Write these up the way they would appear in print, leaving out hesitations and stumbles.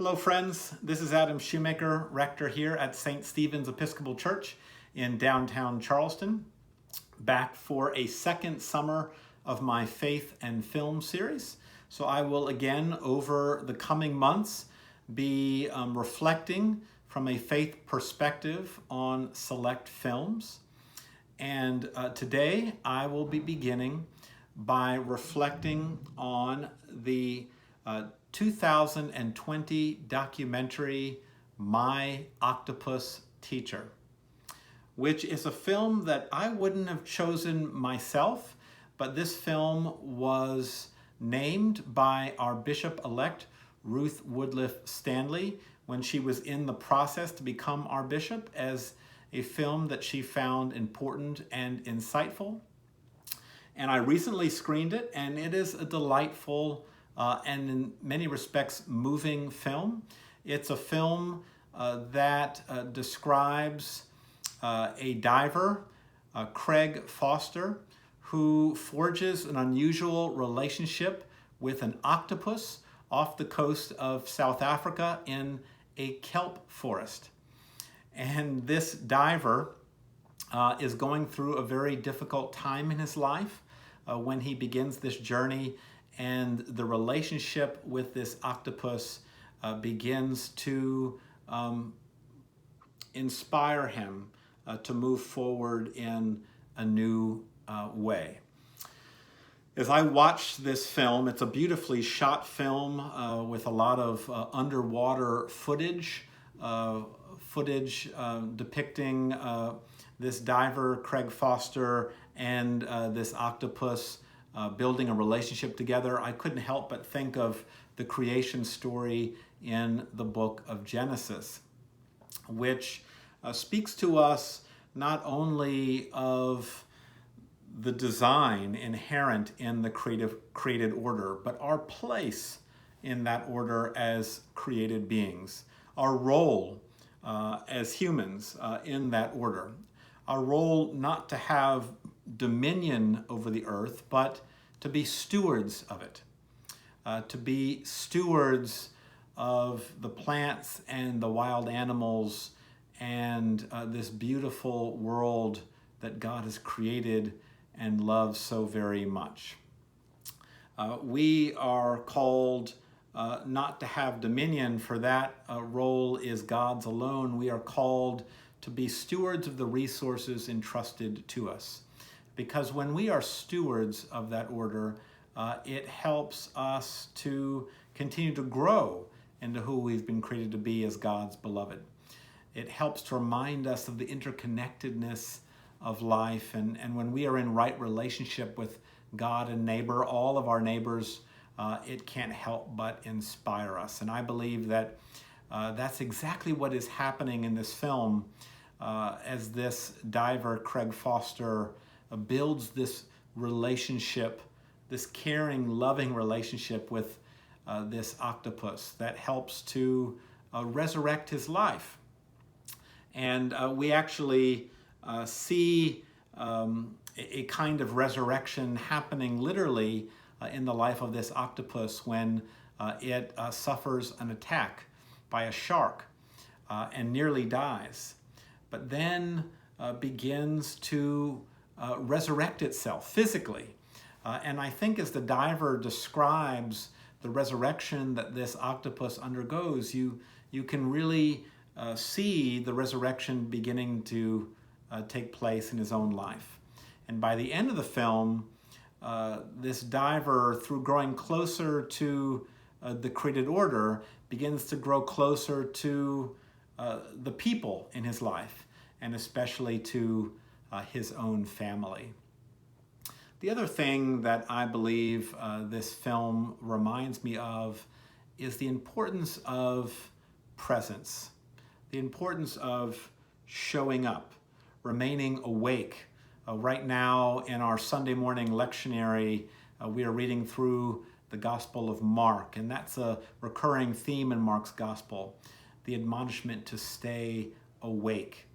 Hello friends, this is Adam Shoemaker, rector here at St. Stephen's Episcopal Church in downtown Charleston, back for a second summer of my faith and film series. So I will again, over the coming months, be reflecting from a faith perspective on select films. And today I will be beginning by reflecting on the 2020 documentary, My Octopus Teacher, which is a film that I wouldn't have chosen myself, but this film was named by our Bishop-elect, Ruth Woodliff Stanley, when she was in the process to become our bishop, as a film that she found important and insightful. And I recently screened it, and it is a delightful and in many respects moving film. It's a film that describes a diver, Craig Foster, who forges an unusual relationship with an octopus off the coast of South Africa in a kelp forest. And this diver is going through a very difficult time in his life when he begins this journey, and the relationship with this octopus begins to inspire him to move forward in a new way. As I watched this film, it's a beautifully shot film with a lot of underwater footage depicting this diver, Craig Foster, and this octopus building a relationship together. I couldn't help but think of the creation story in the book of Genesis, which speaks to us not only of the design inherent in the created order, but our place in that order as created beings, our role as humans in that order, our role not to have dominion over the earth, but to be stewards of it, to be stewards of the plants and the wild animals and this beautiful world that God has created and loves so very much. We are called not to have dominion, for that role is God's alone. We are called to be stewards of the resources entrusted to us. Because when we are stewards of that order, it helps us to continue to grow into who we've been created to be as God's beloved. It helps to remind us of the interconnectedness of life, and when we are in right relationship with God and neighbor, all of our neighbors, it can't help but inspire us. And I believe that that's exactly what is happening in this film as this diver, Craig Foster, builds this relationship, this caring, loving relationship with this octopus that helps to resurrect his life. And we actually see a kind of resurrection happening literally in the life of this octopus when it suffers an attack by a shark and nearly dies, but then begins to resurrect itself physically. And I think as the diver describes the resurrection that this octopus undergoes, you can really see the resurrection beginning to take place in his own life. And by the end of the film, this diver, through growing closer to the created order, begins to grow closer to the people in his life, and especially to his own family. The other thing that I believe this film reminds me of is the importance of presence, the importance of showing up, remaining awake. Right now in our Sunday morning lectionary, we are reading through the Gospel of Mark, and that's a recurring theme in Mark's Gospel, the admonishment to stay awake.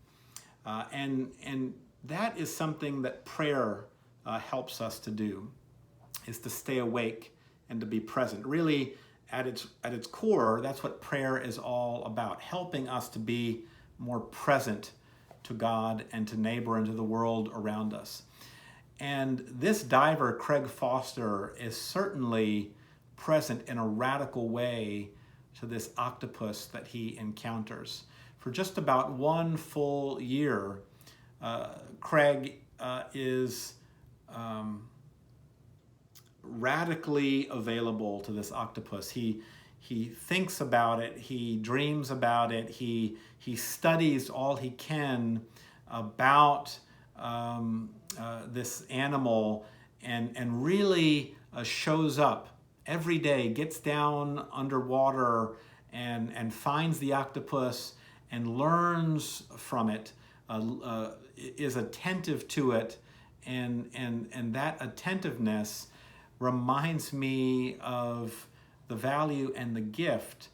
And that is something that prayer helps us to do, is to stay awake and to be present. Really, at its core, that's what prayer is all about, helping us to be more present to God and to neighbor and to the world around us. And this diver, Craig Foster, is certainly present in a radical way to this octopus that he encounters. For just about 1 full year, Craig is radically available to this octopus. He thinks about it, he dreams about it, he studies all he can about this animal, and really shows up every day, gets down underwater and finds the octopus and learns from it, is attentive to it, and that attentiveness reminds me of the value and the gift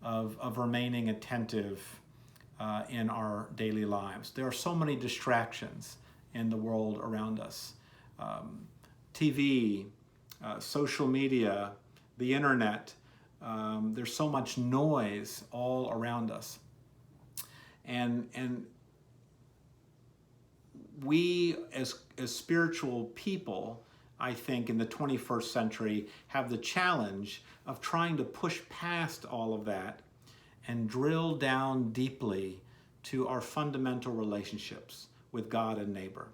of remaining attentive in our daily lives. There are so many distractions in the world around us. TV, social media, the internet, there's so much noise all around us. And we as spiritual people, I think, in the 21st century, have the challenge of trying to push past all of that and drill down deeply to our fundamental relationships with God and neighbor.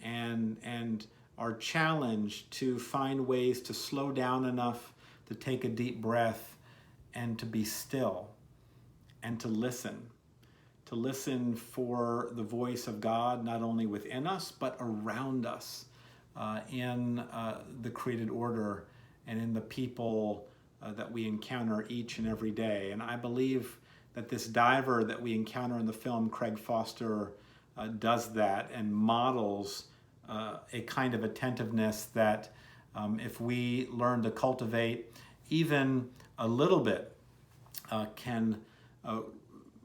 And our challenge to find ways to slow down enough to take a deep breath and to be still and to listen for the voice of God, not only within us, but around us. In the created order and in the people that we encounter each and every day. And I believe that this diver that we encounter in the film, Craig Foster, does that and models a kind of attentiveness that if we learn to cultivate even a little bit, can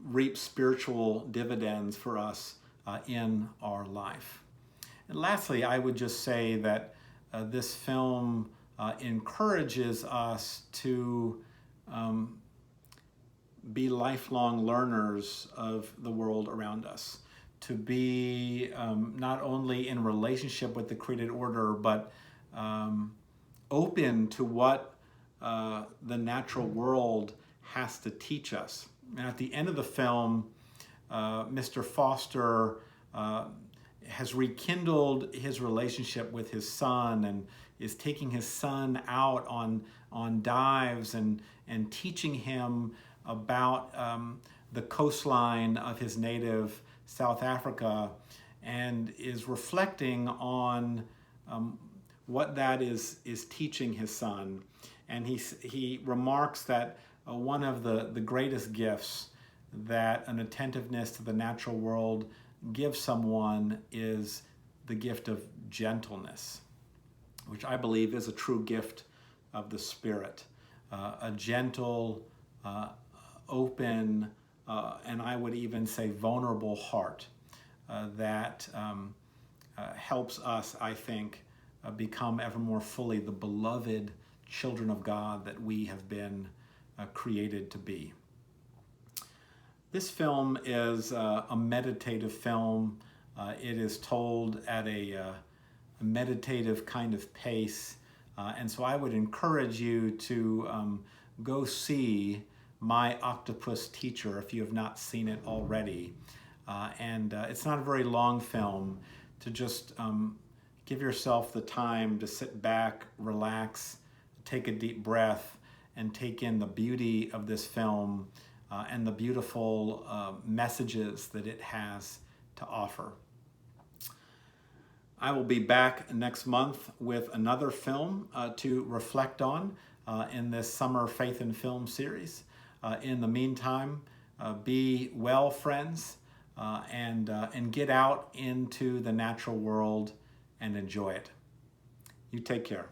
reap spiritual dividends for us in our life. And lastly, I would just say that this film encourages us to be lifelong learners of the world around us, to be not only in relationship with the created order, but open to what the natural world has to teach us. And at the end of the film, Mr. Foster has rekindled his relationship with his son and is taking his son out on dives and teaching him about the coastline of his native South Africa, and is reflecting on what that is teaching his son. And he remarks that one of the greatest gifts that an attentiveness to the natural world gives someone is the gift of gentleness, which I believe is a true gift of the Spirit. A gentle, open, and I would even say vulnerable heart that helps us, I think, become ever more fully the beloved children of God that we have been created to be. This film is a meditative film. It is told at a meditative kind of pace. And so I would encourage you to go see My Octopus Teacher if you have not seen it already. And it's not a very long film, to just give yourself the time to sit back, relax, take a deep breath, and take in the beauty of this film and the beautiful messages that it has to offer. I will be back next month with another film to reflect on in this summer Faith and Film series. In the meantime, be well, friends, and get out into the natural world and enjoy it. You take care.